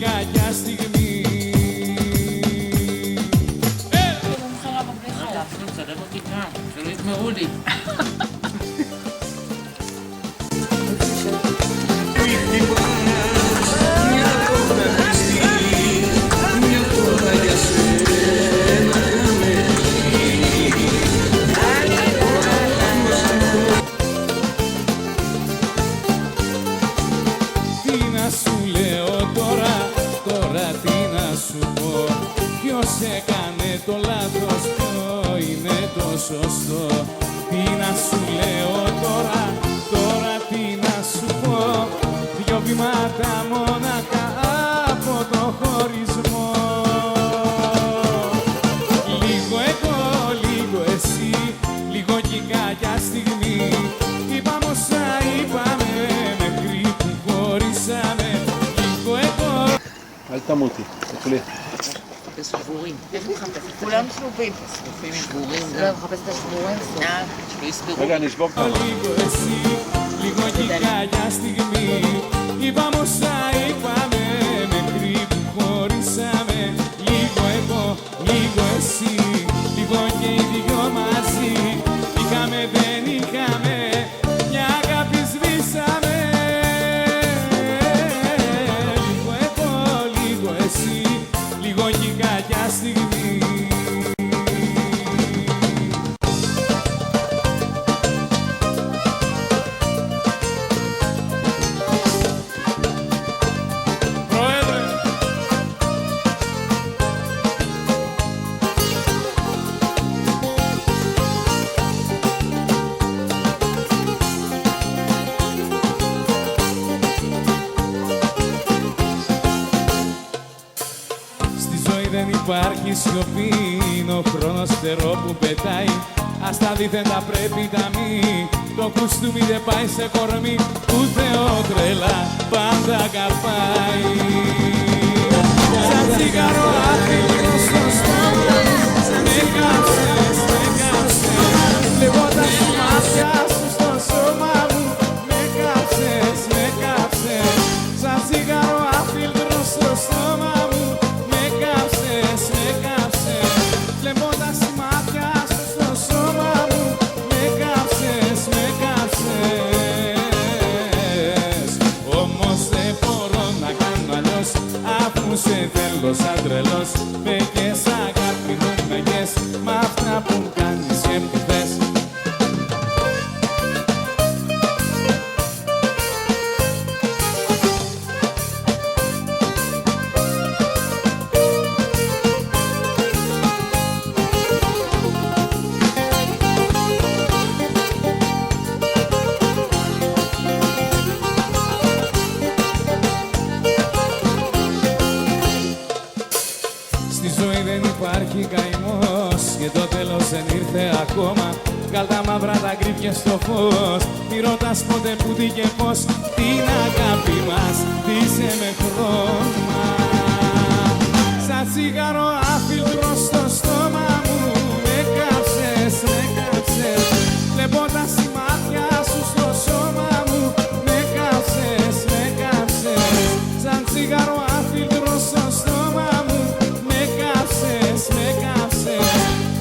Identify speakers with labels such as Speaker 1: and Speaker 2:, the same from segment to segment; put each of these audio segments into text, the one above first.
Speaker 1: κακιά στιγμή.
Speaker 2: Ξερεύω τι κάνω, ξέρω είμαι ούλη.
Speaker 1: Τι να σου λέω τώρα τι να σου πω. Ποιος έκανε το λάθος, ποιο είναι το σωστό. Τι να σου λέω τώρα τι να σου πω. Δυο βήματα μόνακα από το χωρισμό. Λίγο εγώ, λίγο εσύ, λίγο κι η κακιά στιγμή. Είπαμε όσα είπαμε μέχρι που χωρίσαμε. Λίγο εγώ.
Speaker 3: אל תמותי, תאכלי.
Speaker 2: מחפש שבורים.
Speaker 4: איך מחפש? כולם שבורים.
Speaker 2: שרופים עם שבורים
Speaker 4: לא,
Speaker 2: גם.
Speaker 4: מחפש את השבורים.
Speaker 2: שלא יסגרו.
Speaker 3: רגע, אני אשבור כמה.
Speaker 1: Λίγο εσύ, λίγο κι η κακιά στιγμή. Είπαμε όσα είπαμε μέχρι που χωρίσαμε. Λίγο εγώ, λίγο εσύ, λίγο και οι δυο μαζί. Είχαμε, δεν είχαμε, μια αγάπη σβήσαμε. Λίγο εγώ, λίγο εσύ, λίγο κι η κακιά στιγμή. Δεν υπάρχει σιωπή, είναι ο χρόνος φτερό που πετάει. Ας τα δίθεν τα πρέπει τα μη. Το κουστούμι δεν πάει σε κορμί, ούτε ο τρελά πάντα καρπάει. Σαν τσιγάρο άφηγο στο στόμα, με κάψες, με κάψες. Βλέποντας τη μάτια σου στο σώμα μου, με κάψες, με κάψες. Σαν τσιγάρο άφηγο στο στόμα μου, με κάψες, βλέποντας τη μάτια σου στο σώμα μου, με κάψες, με κάψες. Όμως δεν μπορώ να κάνω αλλιώς, αφού σε θέλω σαν τρελός. Με κες αγάπη μου, με κες μ' αυτά που κάνεις και που θες. Στη ζωή δεν υπάρχει καημός και το τέλος δεν ήρθε ακόμα. Καλ' τα μαύρα τα κρύβια στο φως. Μη ρωτάς ποτέ που, τι και πώς. Την αγάπη μας ντύσε με χρώμα. Σαν τσιγάρο άφιλτρο στο στόμα μου, με κάψες, με κάψες. Βλέποντας τη μάτια σου στο σώμα μου, με κάψες, με κάψες. Σαν τσιγάρο άφιλτρο στο στόμα μου, με κάψες, με κάψες.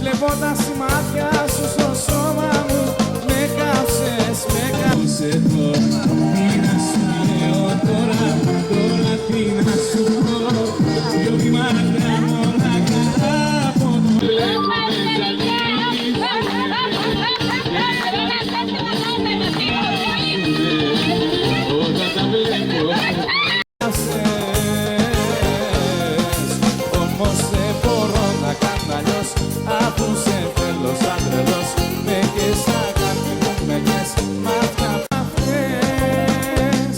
Speaker 1: Βλέποντας τη μάτια σου στο σώμα μου, με κάψες, με κάψες. Τι να σου λέω τώρα τι να σου πω. Δυο βήματα μόνακα από το όταν τα βλέπω. Όμως δεν μπορώ να κάνω αλλιώς, αφού σε θέλω σαν τρελός. Με κες αγάπη μου, με κες μ' αυτά τα θες.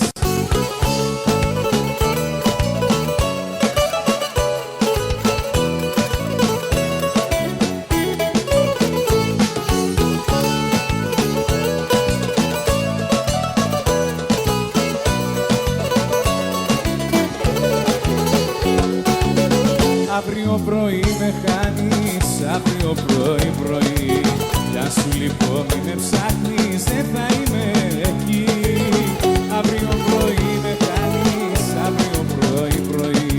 Speaker 1: Αύριο πρωί με χάνεις, αύριο πρωί. Κι αν σου λοιπόν μην με ψάχνεις, δεν θα είμαι εκεί. Αύριο πρωί με χάνεις, αύριο πρωί.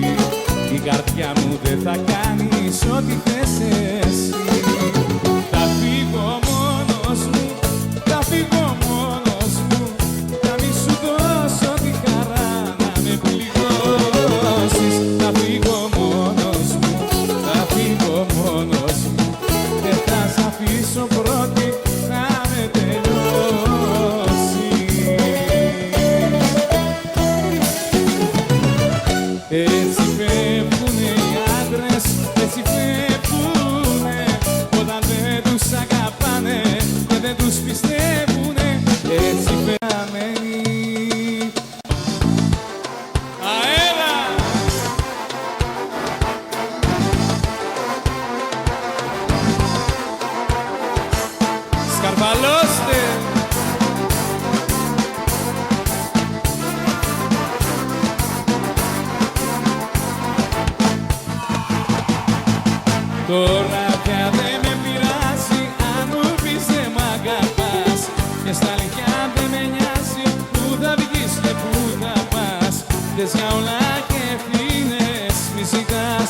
Speaker 1: Ήρθες για όλα και ευθύνες μη ζητάς.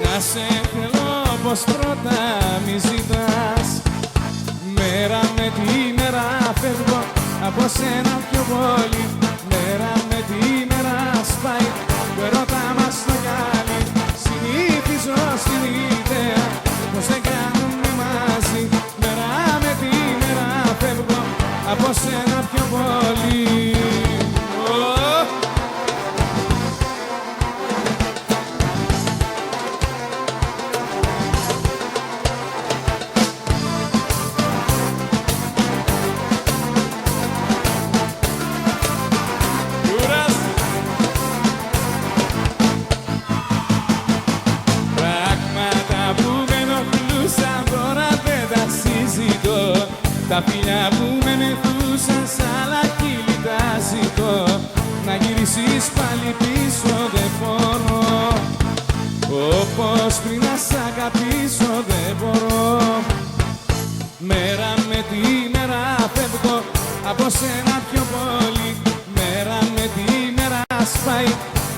Speaker 1: Να σε θέλω όπως πρώτα μη ζητάς. Μέρα με τη μέρα φεύγω από σένα πιο πολύ. Μέρα με τη μέρα σπάει το ερώτα μας στο γυάλι. Συνήθιζω στην ιδέα πως δεν κάνουμε μαζί. Μέρα με τη μέρα φεύγω από σένα πιο πολύ. Τα φιλιά που με μεθούσαν σ' άλλα κύλι τα ζητώ. Να γυρίσεις πάλι πίσω δεν μπορώ. Όπως πριν να σ' αγαπήσω δεν μπορώ. Μέρα με τη μέρα φεύγω από σένα πιο πολύ. Μέρα με τη μέρα σπάει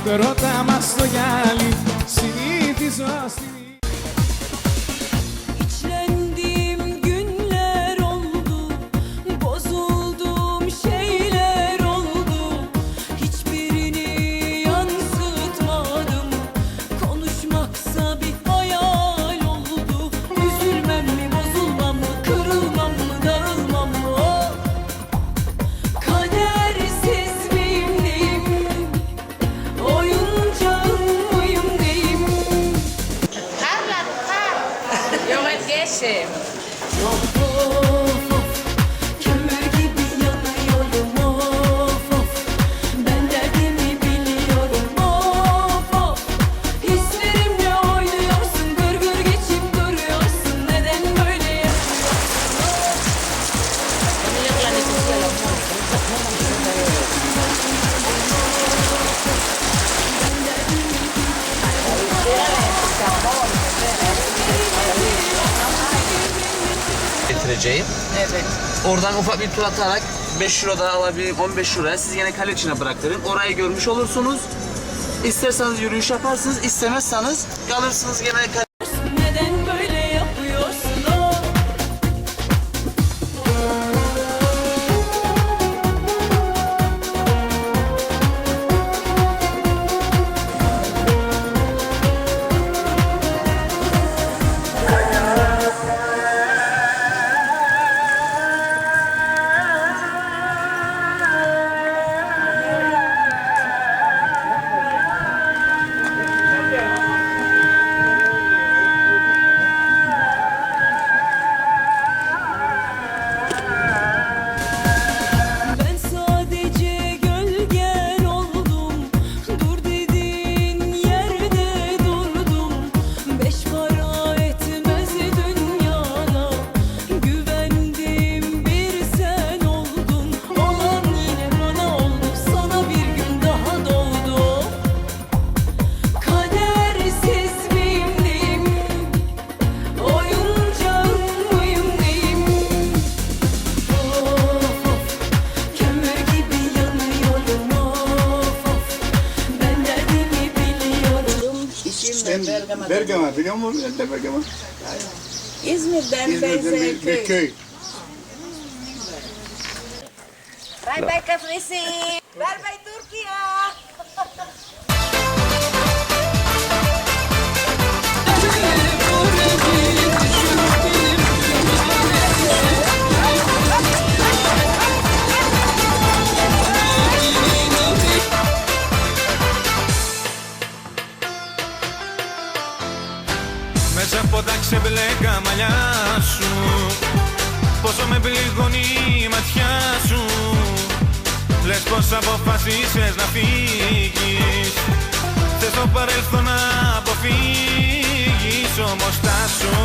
Speaker 1: το ερώτα μας στο gυάλι. Συνήθιζω στην
Speaker 5: getireceğim.
Speaker 4: Evet.
Speaker 5: Oradan ufak bir tur atarak 5 euro daha alabilirim, 15 euroya siz yine kale içine bıraktırın. Orayı görmüş olursunuz. İsterseniz yürüyüş yaparsınız, istemezseniz kalırsınız gene kale.
Speaker 6: Neden böyle yapıyorsun o?
Speaker 3: Bergama, biliyor musun nerede Bergama?
Speaker 4: İzmir'den
Speaker 3: İzmir'de bir
Speaker 4: Beyzerköy.
Speaker 3: köy.
Speaker 4: Bye bye Kafrisi. Bye bye Türkiye.
Speaker 1: Μέσα από τα ξεμπλέκα μαλλιά σου, πόσο με πληγώνει η ματιά σου. Λες πως αποφασίσες να φύγεις, θες το παρελθόν να αποφύγεις. Όμως στάσου,